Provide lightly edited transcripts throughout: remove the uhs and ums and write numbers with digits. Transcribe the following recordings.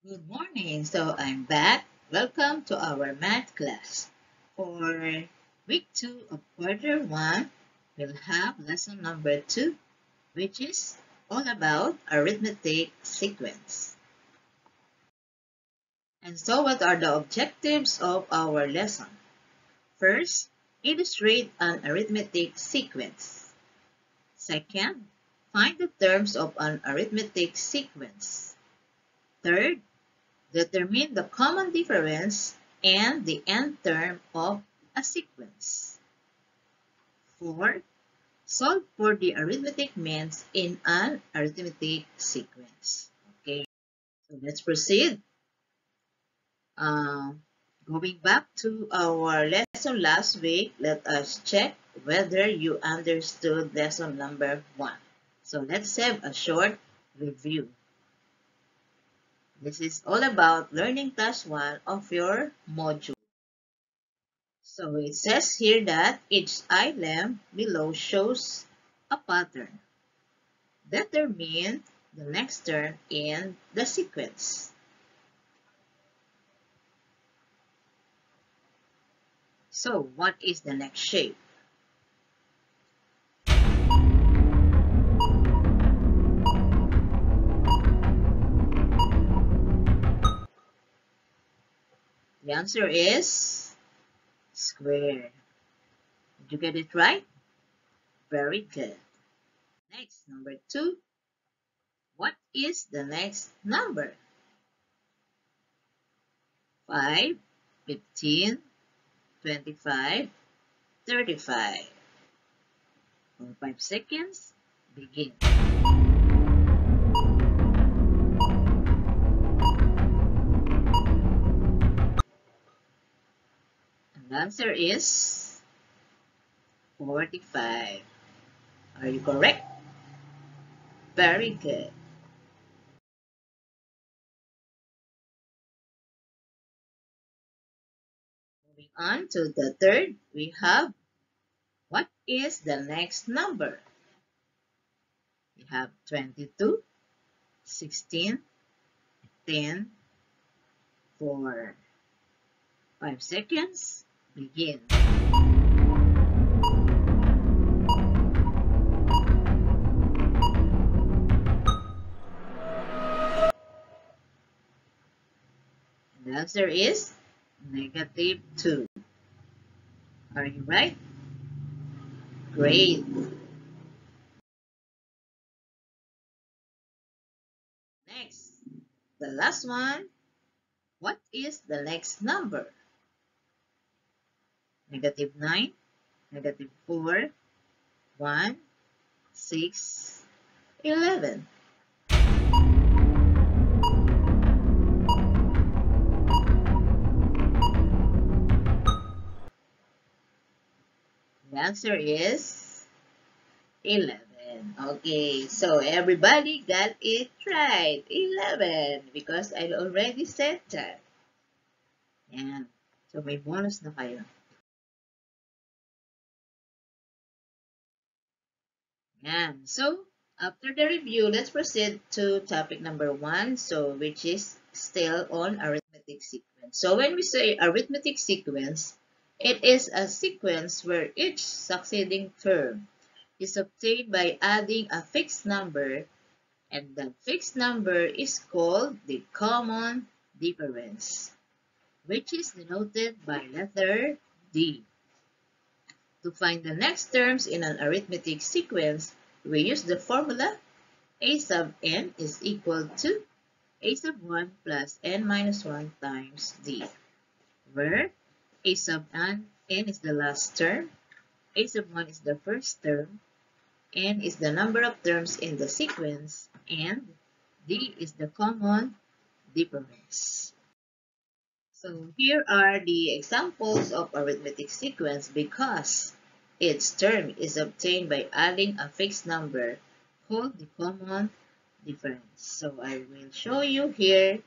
Good morning. So I'm back. Welcome to our math class. For week 2 of quarter 1, we'll have lesson number 2, which is all about arithmetic sequence. And so what are the objectives of our lesson? First, illustrate an arithmetic sequence. Second, find the terms of an arithmetic sequence. Third, determine the common difference and the end term of a sequence. 4. Solve for the arithmetic means in an arithmetic sequence. Okay, so let's proceed. Uh, Going back to our lesson last week, let us check whether you understood lesson number 1. So let's have a short review. This is all about learning task 1 of your module. So it says here that each item below shows a pattern. Determine the next term in the sequence. So what is the next shape? The answer is square. Did you get it right? Very good. Next, number 2. What is the next number? 5, 15, 25, 35. For 5 seconds, begin. And the answer is 45. Are you correct? Very good. Moving on to the third, we have what is the next number? We have 22, 16, 10, 4. 5 seconds, begin. And the answer is negative 2. Are you right? Great. Next, the last one. What is the next number? Negative 9, negative 4, 1, 6, 11. The answer is 11. Okay, so everybody got it right. 11 because I already said that. Yan. So may bonus na kayo. Yan. So after the review, let's proceed to topic number 1, so which is still on arithmetic sequence. So when we say arithmetic sequence, it is a sequence where each succeeding term is obtained by adding a fixed number, and that fixed number is called the common difference, which is denoted by letter D. To find the next terms in an arithmetic sequence, we use the formula a sub n is equal to a sub 1 plus n minus 1 times d, where a sub n is the last term, a sub 1 is the first term, n is the number of terms in the sequence, and d is the common difference. So here are the examples of arithmetic sequence because its term is obtained by adding a fixed number called the common difference. So I will show you here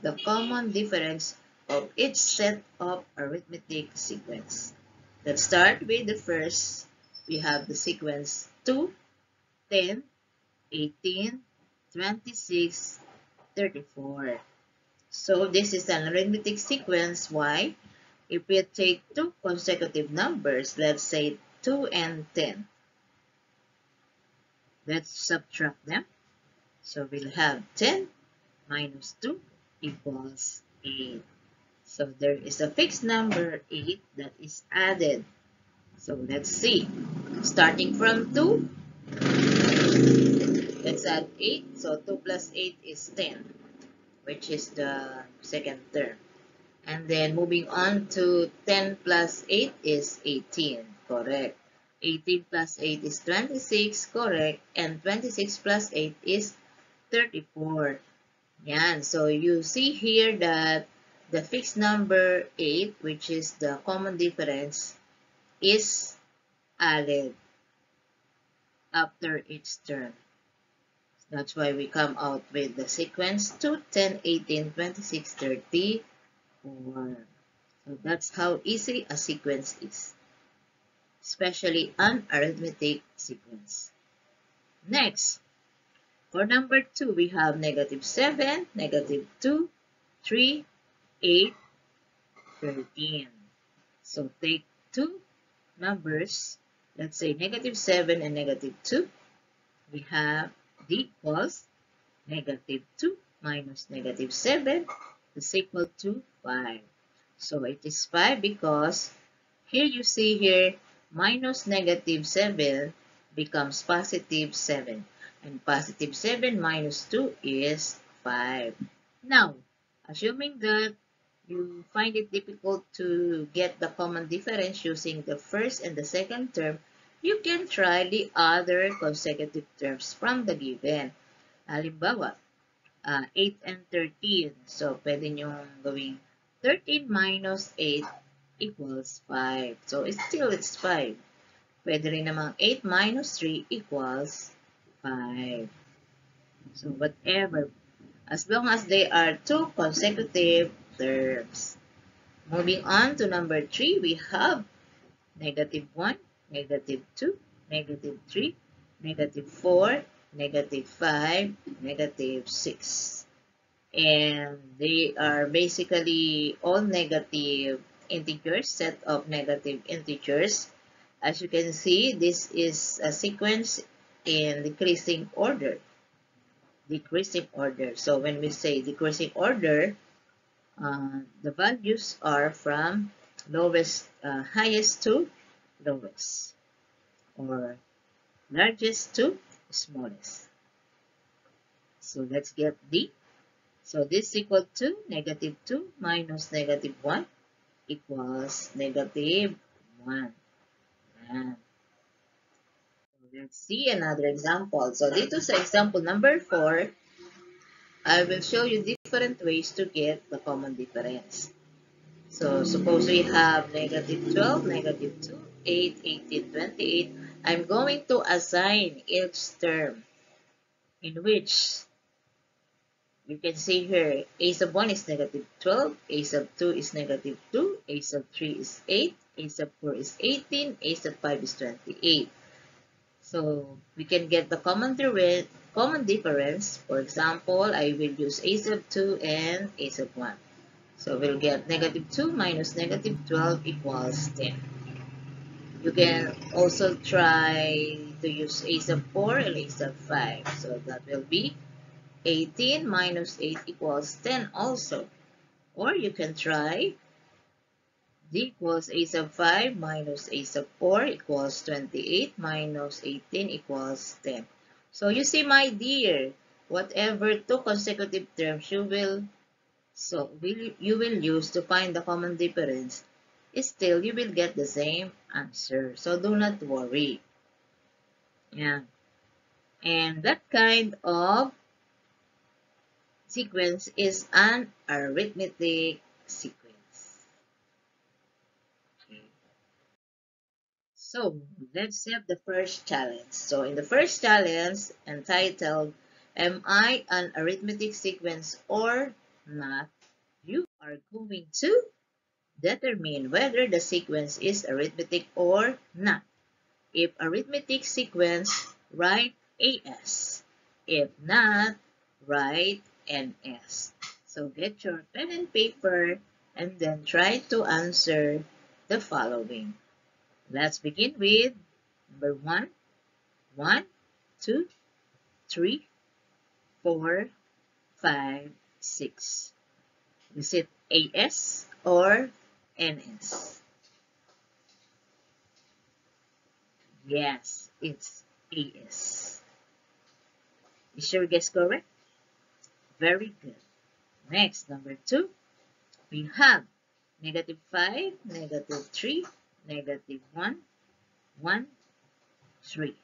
the common difference of each set of arithmetic sequence. Let's start with the first. We have the sequence 2, 10, 18, 26, 34. So this is an arithmetic sequence. Why? If we take two consecutive numbers, let's say 2 and 10, let's subtract them. So we'll have 10 minus 2 equals 8. So there is a fixed number 8 that is added. So let's see. Starting from 2, let's add 8. So 2 plus 8 is 10, which is the second term. And then moving on to 10 plus 8 is 18, correct. 18 plus 8 is 26, correct. And 26 plus 8 is 34. Yan. So you see here that the fixed number 8, which is the common difference, is added after each term. That's why we come out with the sequence 2, 10, 18, 26, 34. So that's how easy a sequence is, especially an arithmetic sequence. Next, for number 2, we have negative 7, negative 2, 3, 8, 13. So take two numbers, let's say negative 7 and negative 2. We have d equals negative 2 minus negative 7 is equal to 5. So it is 5 because here you see here minus negative 7 becomes positive 7. And positive 7 minus 2 is 5. Now, assuming that you find it difficult to get the common difference using the first and the second term, you can try the other consecutive terms from the given. Halimbawa, 8 and 13. So, pwede nyong gawing 13 minus 8 equals 5. So, it's 5. Pwede rin namang 8 minus 3 equals 5. So, whatever. As long as they are two consecutive terms. Moving on to number 3, we have negative 1, negative 2, negative 3, negative 4, negative 5, negative 6. And they are basically all negative integers, set of negative integers. As you can see, this is a sequence in decreasing order. Decreasing order. So when we say decreasing order, the values are from highest to lowest, or largest to smallest. So let's get D. So this is equal to negative 2 minus negative 1 equals negative 1. Yan. So let's see another example. So dito sa example number 4, I will show you different ways to get the common difference. So suppose we have negative 12, negative 2, 8, 18, 28. I'm going to assign each term in which you can see here a sub 1 is negative 12, a sub 2 is negative 2, a sub 3 is 8, a sub 4 is 18, a sub 5 is 28. So we can get the common difference. For example, I will use a sub 2 and a sub 1. So we'll get negative 2 minus negative 12 equals 10. You can also try to use a sub 4 and a sub 5. So that will be 18 minus 8 equals 10 also. Or you can try d equals a sub 5 minus a sub 4 equals 28 minus 18 equals 10. So you see, my dear, whatever two consecutive terms you will use to find the common difference, still you will get the same answer. So do not worry. Yeah. And that kind of sequence is an arithmetic sequence. Okay. So let's have the first challenge. So in the first challenge, entitled, Am I an Arithmetic Sequence or Not? You are going to determine whether the sequence is arithmetic or not. If arithmetic sequence, write AS. If not, write NS. So get your pen and paper and then try to answer the following. Let's begin with number 1. 1, 2, 3, 4, 5, 6. Is it AS or NS? Yes, it's AS. Is your guess correct? Very good. Next, number 2, we have -5, -3, -1, 1, 3.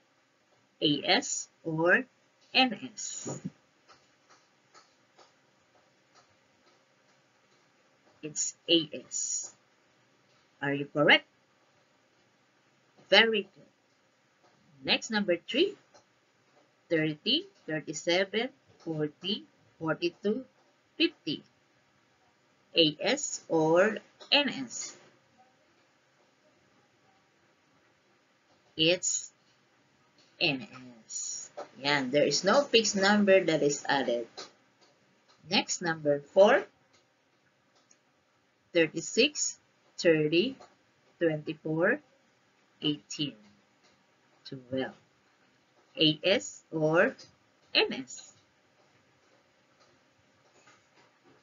AS or NS? It's AS. Are you correct? Very good. Next, number 3, 30, 37, 40, 42, 50. AS or NS? It's NS. Yan, there is no fixed number that is added. Next, number 4, 36, 30, 24, 18, 12. AS or NS?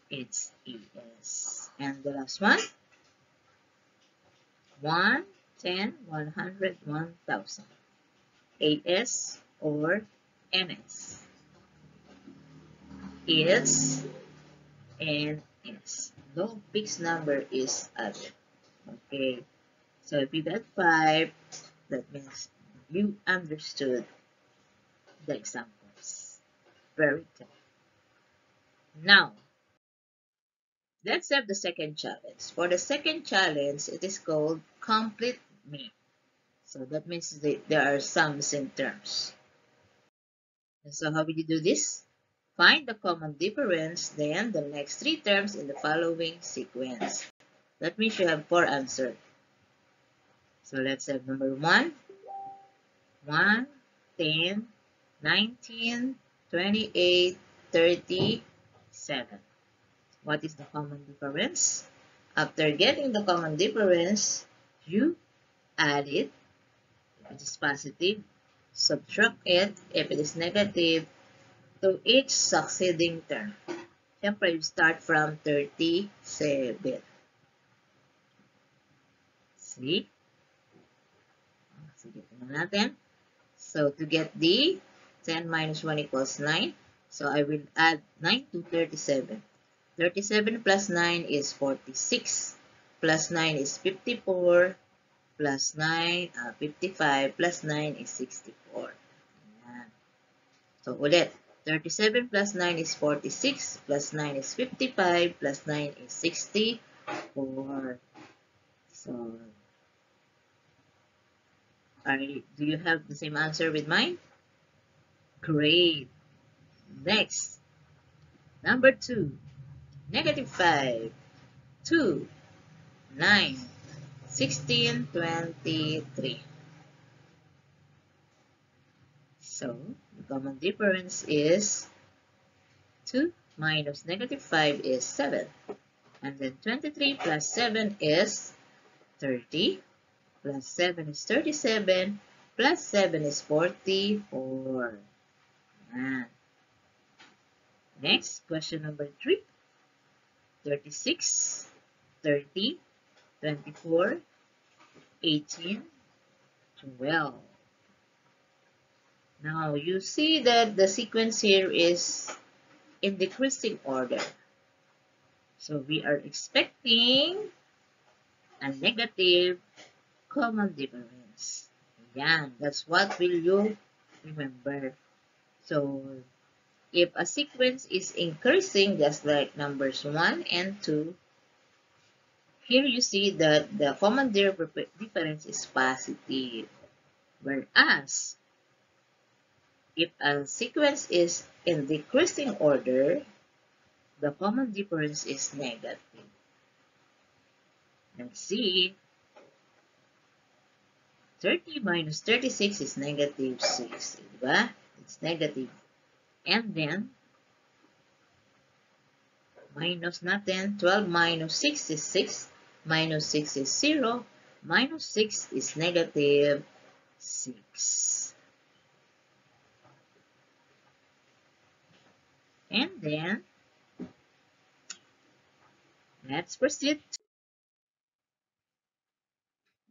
It's AS. And the last one, 1, 10, 100, 1000. AS or NS? It's NS. No fixed number is added. Okay, so if you got 5, that means you understood the examples. Very good. Now, let's have the second challenge. For the second challenge, it is called complete me. So that means there are sums in terms. And so how will you do this? Find the common difference, then the next 3 terms in the following sequence. That means you have 4 answers. So let's have number 1, 1, 10, 19, 28, 37. What is the common difference? After getting the common difference, you add it if it is positive, subtract it if it is negative, to each succeeding term. Siyempre, you start from 37. See? Sige, tingnan natin. So, to get the 10 minus 1 equals 9. So, I will add 9 to 37. 37 plus 9 is 46. Plus 9 is 54. Plus 9, 55. Plus 9 is 64. Ayan. So, ulit. 37 plus 9 is 46. Plus 9 is 55. Plus 9 is 64. So, do you have the same answer with mine? Great. Next, number 2, -5, 2, 9, 16, 23. So, the common difference is 2 minus -5 is 7. And then 23 plus 7 is 30. Plus 7 is 37. Plus 7 is 44. Ayan. Next, question number 3. 36, 30, 24, 18, 12. Now, you see that the sequence here is in decreasing order. So, we are expecting a negative common difference. Yan, that's what will you remember. So, if a sequence is increasing, just like numbers 1 and 2, here you see that the common difference is positive. Whereas, if a sequence is in decreasing order, the common difference is negative. Let's see. 30 minus 36 is -6. Diba? It's negative. And then, Minus natin, 12 minus 6 is 6. Minus 6 is 0. Minus 6 is negative 6. And then, let's proceed to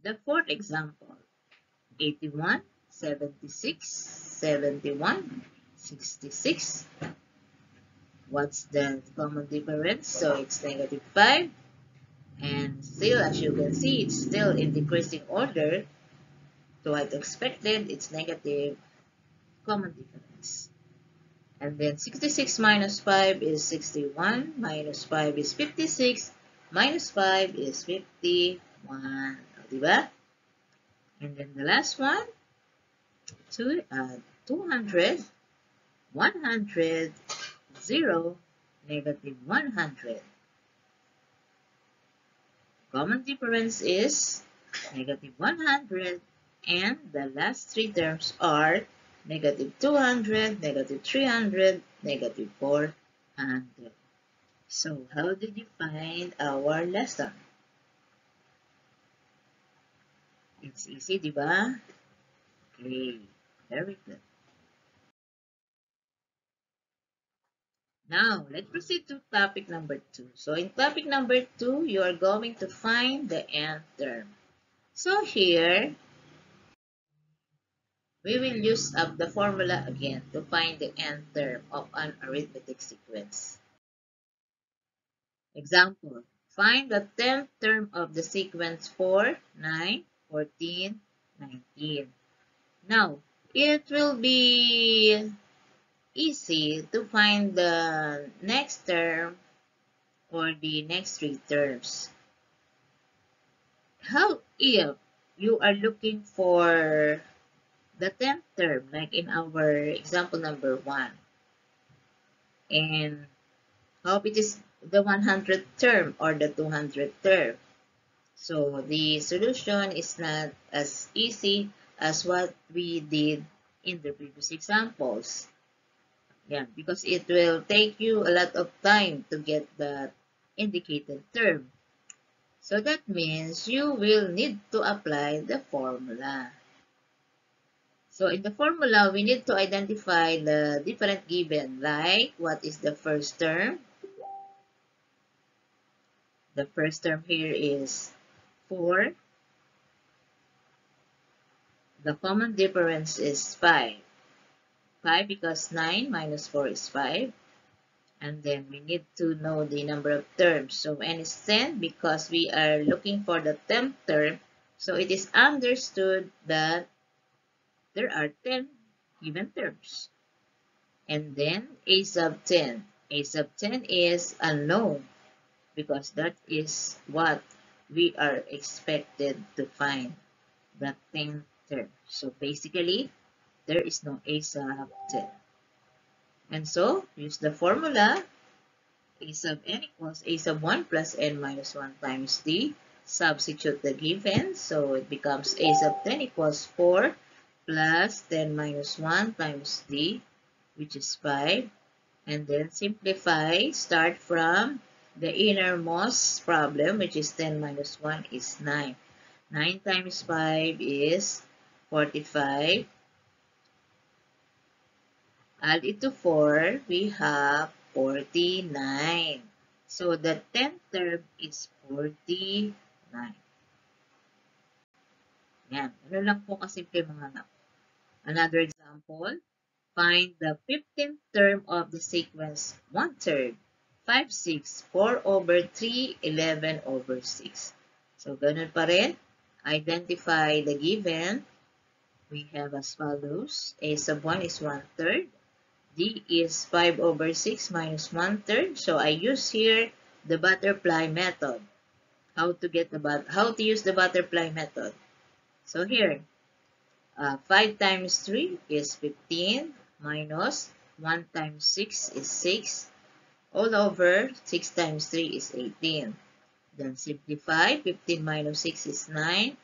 the fourth example. 81, 76, 71, 66. What's the common difference? So it's negative 5. And still, as you can see, it's still in decreasing order. To what expected, it's negative common difference. And then 66 minus 5 is 61. Minus 5 is 56. Minus 5 is 51. Diba? And then the last one, 200, 100, 0, negative 100. Common difference is negative 100, and the last three terms are negative 200, negative 300, negative 400. So, how did you find our lesson? It's easy, di ba? Okay, very good. Now, let's proceed to topic number 2. So, in topic number 2, you are going to find the nth term. So, here, we will use up the formula again to find the nth term of an arithmetic sequence. Example, find the 10th term of the sequence 4, 9, 14, 19. Now, it will be easy to find the next term or the next three terms. How if you are looking for the 10th term, like in our example number 1, and hope it is the 100th term or the 200th term. So the solution is not as easy as what we did in the previous examples. Yeah, because it will take you a lot of time to get the indicated term. So that means you will need to apply the formula. So in the formula, we need to identify the different given, like what is the first term? The first term here is 4. The common difference is 5. 5 because 9 minus 4 is 5. And then we need to know the number of terms. So n is 10 because we are looking for the 10th term. So it is understood that there are 10 given terms. And then a sub 10. A sub 10 is unknown because that is what we are expected to find, the 10th term. So basically, there is no a sub 10. And so, use the formula, a sub n equals a sub 1 plus n minus 1 times d. Substitute the given, so it becomes a sub 10 equals 4 plus 10 minus 1 times d, which is 5. And then simplify, start from the innermost problem, which is 10 minus 1 is 9. 9 times 5 is 45. Add it to 4, we have 49. So the 10th term is 49. Yan. Ano lang po kasimple mga anak. Another example, find the 15th term of the sequence 1/3, 5, 6, 4 over 3, 11 over 6. So ganun pa rin. Identify the given. We have as follows. A sub 1 is 1/3. D is 5 over 6 minus 1/3. So I use here the butterfly method. How to use the butterfly method? So here, 5 times 3 is 15 minus 1 times 6 is 6. All over 6 times 3 is 18. Then simplify. 15 minus 6 is 9.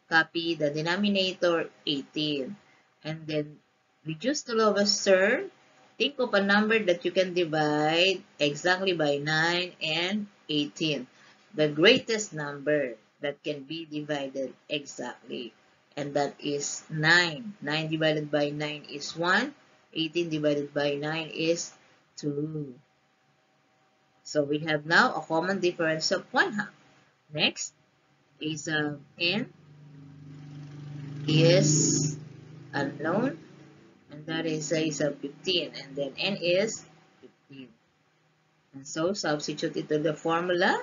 Copy the denominator 18. And then reduce the lowest term. think of a number that you can divide exactly by 9 and 18. The greatest number that can be divided exactly. And that is 9. 9 divided by 9 is 1. 18 divided by 9 is 2. So we have now a common difference of 1/2. Next is n is unknown, and that is a 15, and then n is 15. And so substitute it to the formula.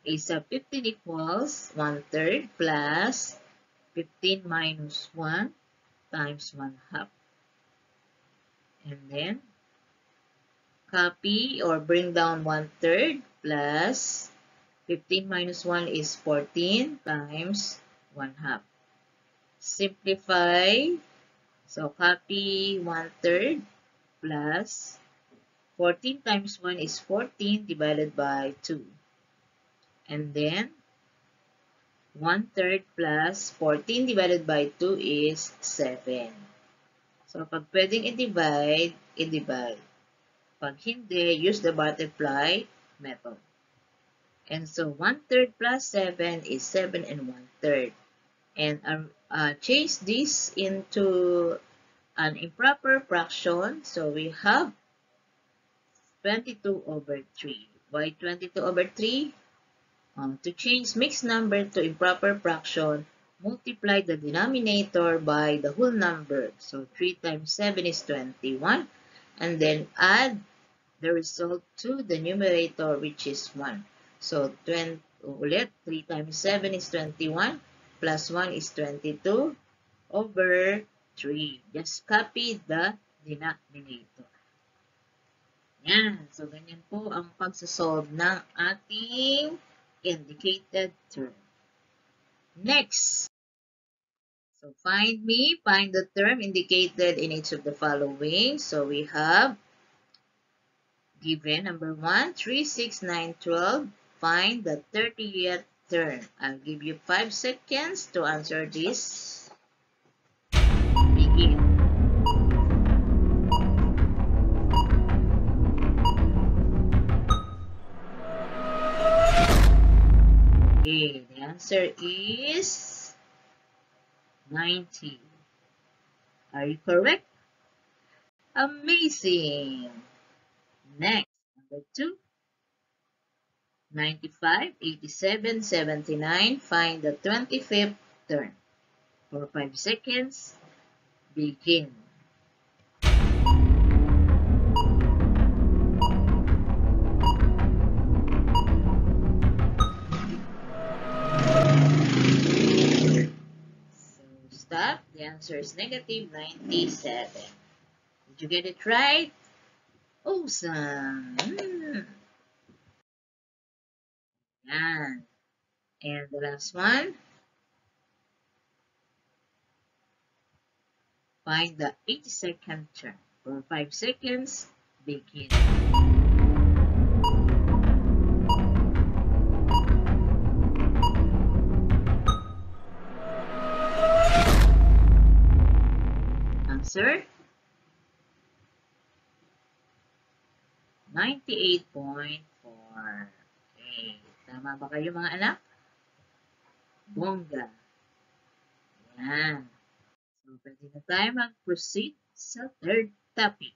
Is 15 equals 1/3 plus 15 minus 1 times 1/2. And then copy or bring down 1/3 plus 15 minus 1 is 14 times 1/2. Simplify. So copy 1/3 plus 14 times 1 is 14 divided by 2. And then 1/3 plus 14 divided by 2 is 7. So pag pwedeng i-divide, i-divide. Pag hindi, use the butterfly method. And so 1/3 plus 7 is 7 and 1/3. And change this into an improper fraction. So we have 22 over 3. Why 22 over 3? To change mixed number to improper fraction, multiply the denominator by the whole number. So 3 times 7 is 21. And then add the result to the numerator, which is 1. So 20, ulit, 3 times 7 is 21. Plus 1 is 22 over 3. Just copy the denominator. Yan. So, ganyan po ang pagsasolve ng ating indicated term. Next. So, find the term indicated in each of the following. So, we have given number 1, 3, 6, 9, 12. Find the 30th term. I'll give you 5 seconds to answer this. Begin. Okay, the answer is 90. Are you correct? Amazing! Next, number 2. 95, 87, 79. Find the 25th term. For 5 seconds, begin. So, stop. The answer is negative 97. Did you get it right? Awesome! Yan. And the last one. Find the 82nd term. For 5 seconds, begin. Answer? 98.4. Okay. Tama ba kayo mga anak? Bongga. Yan. So, pwede na tayo mag-proceed sa third topic.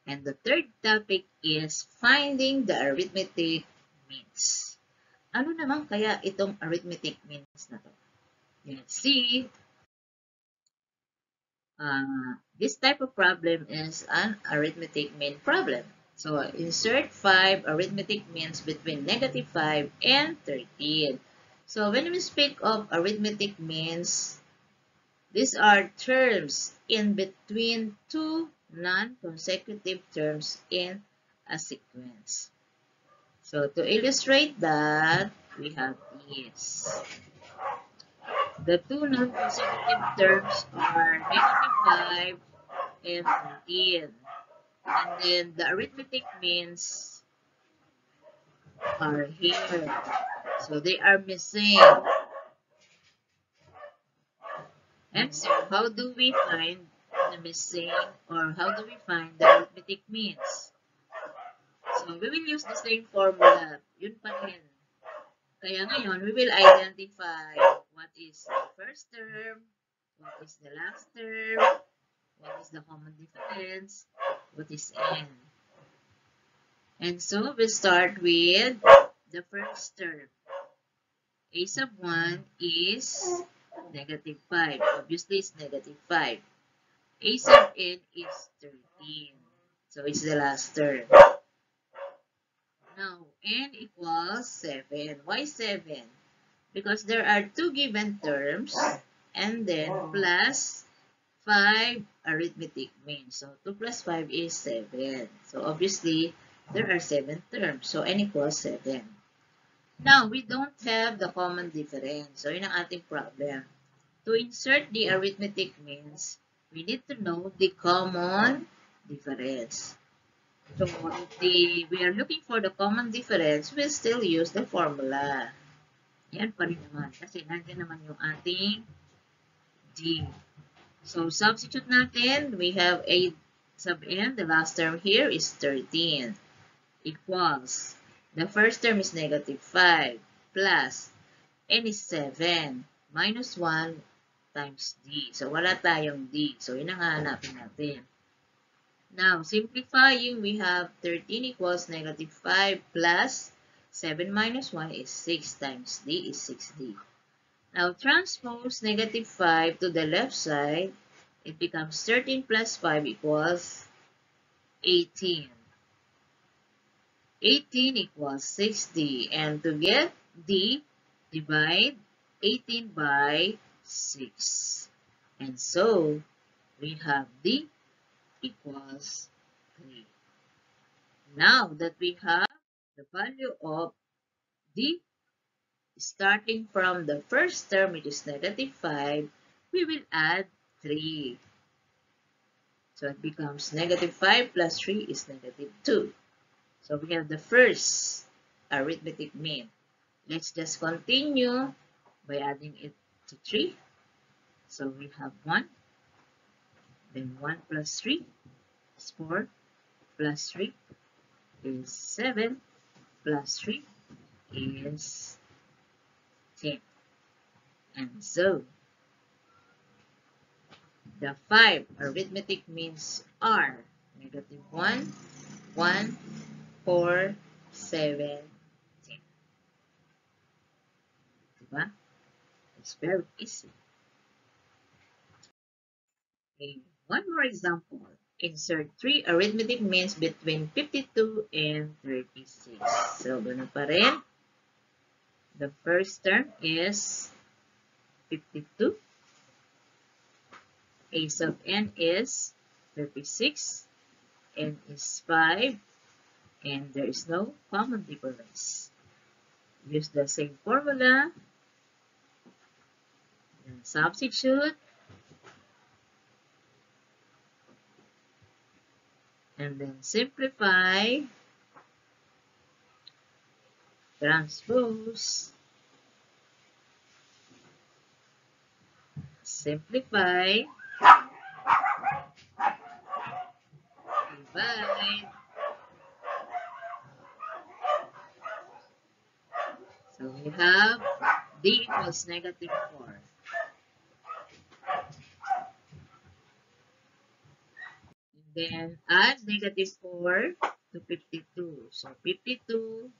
And the third topic is finding the arithmetic means. Ano naman kaya itong arithmetic means na to? Let's see. This type of problem is an arithmetic mean problem. So, insert 5 arithmetic means between negative 5 and 13. So, when we speak of arithmetic means, these are terms in between two non-consecutive terms in a sequence. So, to illustrate that, we have this. The two non-consecutive terms are negative 5 and 13. And then the arithmetic means are here. So, they are missing. And so, how do we find the missing, or how do we find the arithmetic means? So, we will use the same formula. Yun pa rin. Kaya ngayon, we will identify what is the first term, what is the last term, what is the common difference, what is n. And so, we'll start with the first term. A sub 1 is negative 5. Obviously, it's negative 5. A sub n is 13. So, it's the last term. Now, n equals 7. Why 7? Because there are two given terms and then plus 5 arithmetic mean. So, 2 plus 5 is 7. So, obviously, there are 7 terms. So, n equals 7. Now, we don't have the common difference. So, yun ang ating problem. To insert the arithmetic means, we need to know the common difference. So, if we are looking for the common difference, we'll still use the formula. Yan pa rin naman. Kasi nandiyan naman yung ating D. So, substitute natin. We have A sub n. The last term here is 13. Equals. The first term is negative 5. Plus. N is 7. Minus 1 times D. So, wala tayong D. So, yun ang hahanapin natin. Now, simplifying, we have 13 equals negative 5 plus 7 minus 1 is 6 times D is 6D. Now, transpose negative 5 to the left side. It becomes 13 plus 5 equals 18. 18 equals 6D. And to get D, divide 18 by 6. And so, we have D equals 3. Now that we have the value of D, starting from the first term, which is negative 5, we will add 3. So it becomes negative 5 plus 3 is negative 2. So we have the first arithmetic mean. Let's just continue by adding it to 3. So we have 1. Then 1 plus 3 is 4. Plus 3 is 7. Plus 3 is 10. And so, the 5 arithmetic means are negative 1, 1, 4, 7, 10. Diba? It's very easy. Okay. One more example. Insert 3 arithmetic means between 52 and 36. So, ganun pa rin. The first term is 52. A sub n is 36. N is 5. And there is no common difference. Use the same formula. And substitute. And then simplify. Transpose. Simplify. Divide. So we have D equals negative 4. And then add negative 4 to 52. So 52,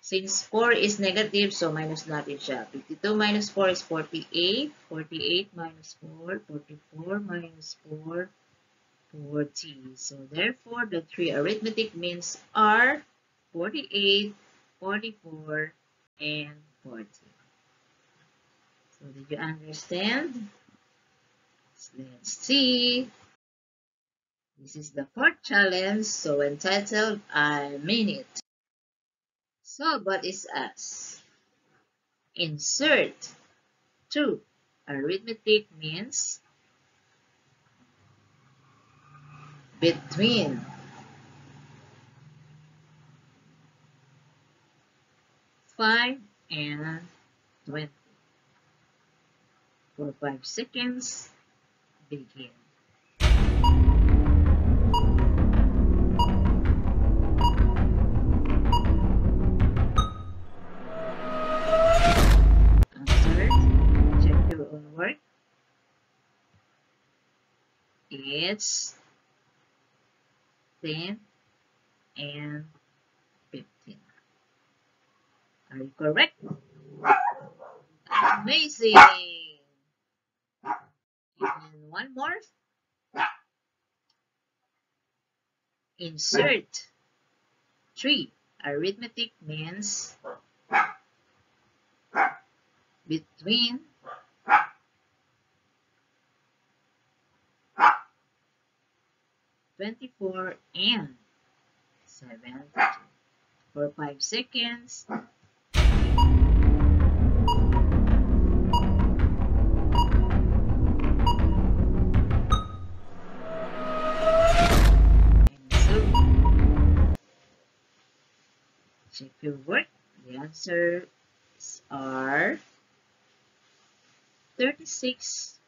since 4 is negative, so minus natin siya. 52 minus 4 is 48. 48 minus 4, 44 minus 4, 40. So therefore, the 3 arithmetic means are 48, 44, and 40. So did you understand? Let's see. This is the fourth challenge, so entitled I Mean It. So what is S? Insert 2 arithmetic means between 5 and 20. For 5 seconds, begin. It's 10 and 15. Are you correct? Amazing! And one more. Insert 3. Arithmetic means between 24 and 72. For 5 seconds. Check your work. The answers are 36,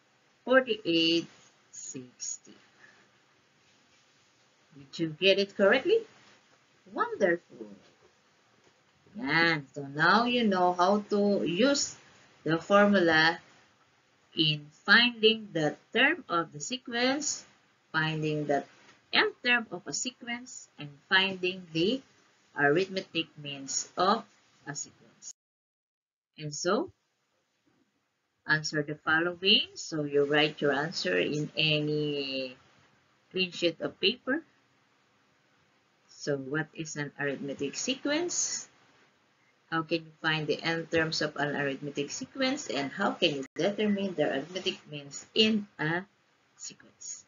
48, 60. Did you get it correctly? Wonderful. Yan. So now you know how to use the formula in finding the term of the sequence, finding the nth term of a sequence, and finding the arithmetic means of a sequence. And so, answer the following. So you write your answer in any clean sheet of paper. So what is an arithmetic sequence? How can you find the n terms of an arithmetic sequence? And how can you determine the arithmetic means in a sequence?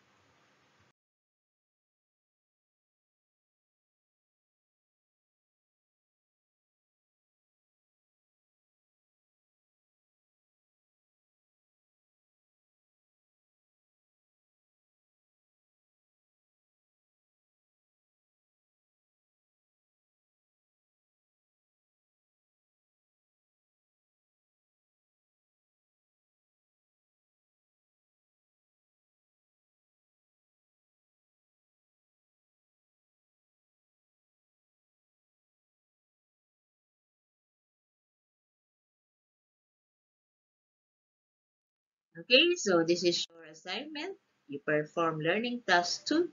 Okay, so this is your assignment. You perform learning task 2,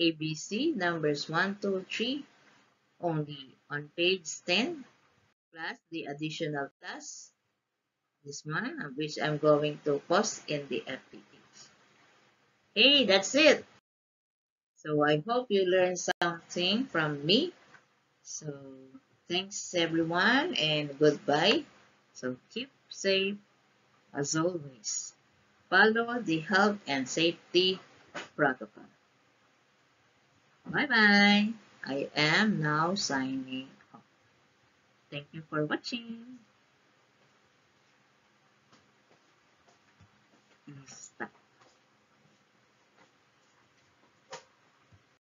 ABC, numbers 1, 2, 3, only on page 10, plus the additional task, this one, which I'm going to post in the FB page. Hey, that's it. So I hope you learned something from me. So thanks everyone and goodbye. So keep safe as always. Follow the health and safety protocol. Bye bye. I am now signing off. Thank you for watching. Stop.